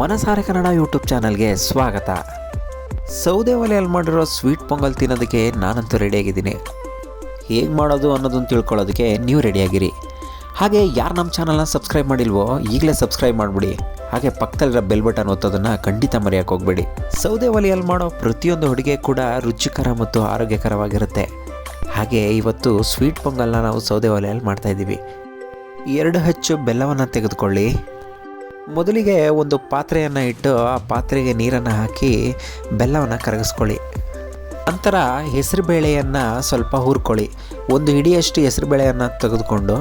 ಮನಸಾರೆ ಕನ್ನಡ ಯೂಟ್ಯೂಬ್ ಚಾನಲ್ಗೆ ಸ್ವಾಗತ. ಸೌದೆ ಒಲೆಯಲ್ಲಿ ಮಾಡಿರೋ ಸ್ವೀಟ್ ಪೊಂಗಲ್ ತಿನ್ನೋದಕ್ಕೆ ನಾನಂತೂ ರೆಡಿಯಾಗಿದ್ದೀನಿ. ಹೇಗೆ ಮಾಡೋದು ಅನ್ನೋದನ್ನು ತಿಳ್ಕೊಳ್ಳೋದಕ್ಕೆ ನೀವು ರೆಡಿಯಾಗಿರಿ. ಹಾಗೆ ಯಾರು ನಮ್ಮ ಚಾನಲ್ನ ಸಬ್ಸ್ಕ್ರೈಬ್ ಮಾಡಿಲ್ವೋ ಈಗಲೇ ಸಬ್ಸ್ಕ್ರೈಬ್ ಮಾಡಿಬಿಡಿ. ಹಾಗೆ ಪಕ್ಕದಲ್ಲಿರೋ ಬೆಲ್ ಬಟನ್ ಒತ್ತೋದನ್ನು ಖಂಡಿತ ಮರೆಯೋಕೆ ಹೋಗಬೇಡಿ. ಸೌದೆ ಒಲೆಯಲ್ಲಿ ಮಾಡೋ ಪ್ರತಿಯೊಂದು ಅಡುಗೆ ಕೂಡ ರುಚಿಕರ ಮತ್ತು ಆರೋಗ್ಯಕರವಾಗಿರುತ್ತೆ. ಹಾಗೆ ಇವತ್ತು ಸ್ವೀಟ್ ಪೊಂಗಲ್ನ ನಾವು ಸೌದೆ ಒಲೆಯಲ್ಲಿ ಮಾಡ್ತಾಯಿದ್ದೀವಿ. 2 ಹಚ್ಚು ಬೆಲ್ಲವನ್ನು ತೆಗೆದುಕೊಳ್ಳಿ. ಮೊದಲಿಗೆ ಒಂದು ಪಾತ್ರೆಯನ್ನು ಇಟ್ಟು ಆ ಪಾತ್ರೆಗೆ ನೀರನ್ನು ಹಾಕಿ ಬೆಲ್ಲವನ್ನು ಕರಗಿಸ್ಕೊಳ್ಳಿ. ನಂತರ ಹೆಸರುಬೇಳೆಯನ್ನು ಸ್ವಲ್ಪ ಹುರ್ಕೊಳ್ಳಿ. 1 ಹಿಡಿಯಷ್ಟು ಹೆಸರುಬೇಳೆಯನ್ನು ತೆಗೆದುಕೊಂಡು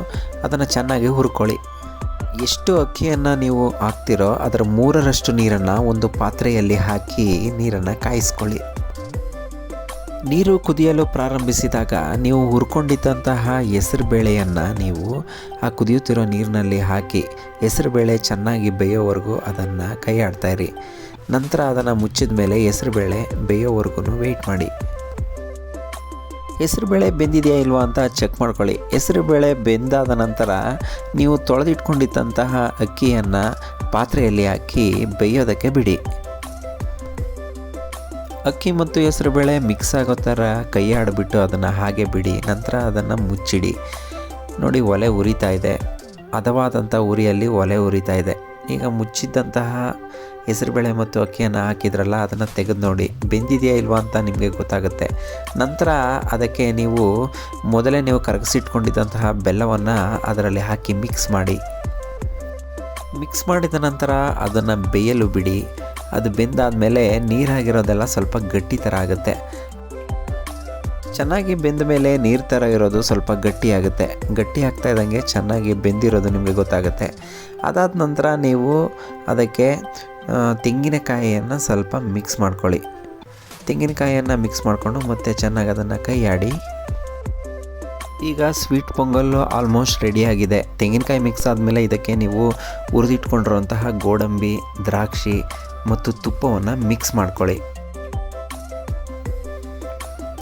ಅದನ್ನು ಚೆನ್ನಾಗಿ ಹುರ್ಕೊಳ್ಳಿ. ಎಷ್ಟು ಅಕ್ಕಿಯನ್ನು ನೀವು ಹಾಕ್ತಿರೋ ಅದರ 3ರಷ್ಟು ನೀರನ್ನು ಒಂದು ಪಾತ್ರೆಯಲ್ಲಿ ಹಾಕಿ ನೀರನ್ನು ಕಾಯಿಸ್ಕೊಳ್ಳಿ. ನೀರು ಕುದಿಯಲು ಪ್ರಾರಂಭಿಸಿದಾಗ ನೀವು ಹುರ್ಕೊಂಡಿದ್ದಂತಹ ಹೆಸರುಬೇಳೆಯನ್ನು ನೀವು ಆ ಕುದಿಯುತ್ತಿರೋ ನೀರಿನಲ್ಲಿ ಹಾಕಿ ಹೆಸರುಬೇಳೆ ಚೆನ್ನಾಗಿ ಬೇಯೋವರೆಗೂ ಅದನ್ನು ಕೈ ಆಡ್ತಾಯಿರಿ. ನಂತರ ಅದನ್ನು ಮುಚ್ಚಿದ ಮೇಲೆ ಹೆಸರುಬೇಳೆ ಬೇಯೋವರೆಗೂ ವೆಯ್ಟ್ ಮಾಡಿ. ಹೆಸರುಬೇಳೆ ಬೆಂದಿದೆಯಾ ಇಲ್ವಾ ಅಂತ ಚೆಕ್ ಮಾಡ್ಕೊಳ್ಳಿ. ಹೆಸರುಬೇಳೆ ಬೆಂದಾದ ನಂತರ ನೀವು ತೊಳೆದಿಟ್ಕೊಂಡಿದ್ದಂತಹ ಅಕ್ಕಿಯನ್ನು ಪಾತ್ರೆಯಲ್ಲಿ ಹಾಕಿ ಬೇಯೋದಕ್ಕೆ ಬಿಡಿ. ಅಕ್ಕಿ ಮತ್ತು ಹೆಸರುಬೇಳೆ ಮಿಕ್ಸ್ ಆಗೋ ಥರ ಕೈ ಆಡಿಬಿಟ್ಟು ಅದನ್ನು ಹಾಗೆ ಬಿಡಿ. ನಂತರ ಅದನ್ನು ಮುಚ್ಚಿಡಿ. ನೋಡಿ, ಒಲೆ ಉರಿತಾ ಇದೆ. ಹದವಾದಂಥ ಉರಿಯಲ್ಲಿ ಒಲೆ ಉರಿತಾ ಇದೆ. ಈಗ ಮುಚ್ಚಿದ್ದಂತಹ ಹೆಸರುಬೇಳೆ ಮತ್ತು ಅಕ್ಕಿಯನ್ನು ಹಾಕಿದ್ರಲ್ಲ, ಅದನ್ನು ತೆಗೆದು ನೋಡಿ ಬೆಂದಿದೆಯಾ ಇಲ್ವಾ ಅಂತ ನಿಮಗೆ ಗೊತ್ತಾಗುತ್ತೆ. ನಂತರ ಅದಕ್ಕೆ ಮೊದಲೇ ನೀವು ಕರಗಿಸಿಟ್ಕೊಂಡಿದ್ದಂತಹ ಬೆಲ್ಲವನ್ನು ಅದರಲ್ಲಿ ಹಾಕಿ ಮಿಕ್ಸ್ ಮಾಡಿ. ಮಿಕ್ಸ್ ಮಾಡಿದ ನಂತರ ಅದನ್ನು ಬೇಯಲು ಬಿಡಿ. ಅದು ಬೆಂದಾದಮೇಲೆ ನೀರಾಗಿರೋದೆಲ್ಲ ಸ್ವಲ್ಪ ಗಟ್ಟಿ ಥರ ಆಗುತ್ತೆ. ಚೆನ್ನಾಗಿ ಬೆಂದ ಮೇಲೆ ನೀರು ಥರ ಇರೋದು ಸ್ವಲ್ಪ ಗಟ್ಟಿ ಆಗುತ್ತೆ. ಗಟ್ಟಿ ಆಗ್ತಾ ಇದ್ದಂಗೆ ಚೆನ್ನಾಗಿ ಬೆಂದಿರೋದು ನಿಮಗೆ ಗೊತ್ತಾಗುತ್ತೆ. ಅದಾದ ನಂತರ ನೀವು ಅದಕ್ಕೆ ತೆಂಗಿನಕಾಯಿಯನ್ನು ಸ್ವಲ್ಪ ಮಿಕ್ಸ್ ಮಾಡ್ಕೊಳ್ಳಿ. ತೆಂಗಿನಕಾಯಿಯನ್ನು ಮಿಕ್ಸ್ ಮಾಡಿಕೊಂಡು ಮತ್ತೆ ಚೆನ್ನಾಗಿ ಅದನ್ನು ಕೈ ಆಡಿ. ಈಗ ಸ್ವೀಟ್ ಪೊಂಗಲ್ಲು ಆಲ್ಮೋಸ್ಟ್ ರೆಡಿಯಾಗಿದೆ. ತೆಂಗಿನಕಾಯಿ ಮಿಕ್ಸ್ ಆದಮೇಲೆ ಇದಕ್ಕೆ ನೀವು ಹುರಿದಿಟ್ಕೊಂಡಿರುವಂತಹ ಗೋಡಂಬಿ, ದ್ರಾಕ್ಷಿ ಮತ್ತು ತುಪ್ಪವನ್ನು ಮಿಕ್ಸ್ ಮಾಡ್ಕೊಳ್ಳಿ.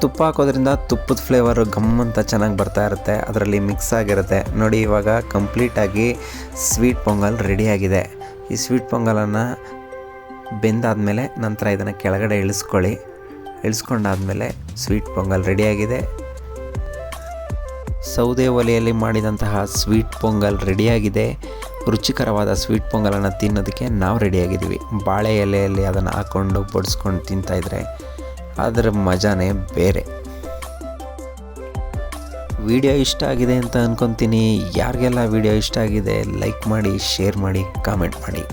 ತುಪ್ಪ ಹಾಕೋದ್ರಿಂದ ತುಪ್ಪದ ಫ್ಲೇವರು ಗಮ್ ಅಂತ ಚೆನ್ನಾಗಿ ಬರ್ತಾ ಇರುತ್ತೆ. ಅದರಲ್ಲಿ ಮಿಕ್ಸ್ ಆಗಿರುತ್ತೆ. ನೋಡಿ, ಇವಾಗ ಕಂಪ್ಲೀಟಾಗಿ ಸ್ವೀಟ್ ಪೊಂಗಲ್ ರೆಡಿಯಾಗಿದೆ. ಈ ಸ್ವೀಟ್ ಪೊಂಗಲನ್ನು ಬೆಂದಾದಮೇಲೆ ನಂತರ ಇದನ್ನು ಕೆಳಗಡೆ ಇಳಿಸ್ಕೊಳ್ಳಿ. ಇಳಿಸ್ಕೊಂಡಾದಮೇಲೆ ಸ್ವೀಟ್ ಪೊಂಗಲ್ ರೆಡಿಯಾಗಿದೆ. ಸೌದೆ ಒಲೆಯಲ್ಲಿ ಮಾಡಿದಂತಹ ಸ್ವೀಟ್ ಪೊಂಗಲ್ ರೆಡಿಯಾಗಿದೆ. ರುಚಿಕರವಾದ ಸ್ವೀಟ್ ಪೊಂಗಲನ್ನು ತಿನ್ನೋದಕ್ಕೆ ನಾವು ರೆಡಿಯಾಗಿದ್ದೀವಿ. ಬಾಳೆ ಎಲೆಯಲ್ಲಿ ಅದನ್ನು ಹಾಕ್ಕೊಂಡು ಬಡಿಸ್ಕೊಂಡು ತಿಂತಾಯಿದ್ರೆ ಅದರ ಮಜಾನೇ ಬೇರೆ. ವಿಡಿಯೋ ಇಷ್ಟ ಆಗಿದೆ ಅಂತ ಅಂದ್ಕೊತೀನಿ. ಯಾರಿಗೆಲ್ಲ ವಿಡಿಯೋ ಇಷ್ಟ ಆಗಿದೆ ಲೈಕ್ ಮಾಡಿ, ಶೇರ್ ಮಾಡಿ, ಕಾಮೆಂಟ್ ಮಾಡಿ.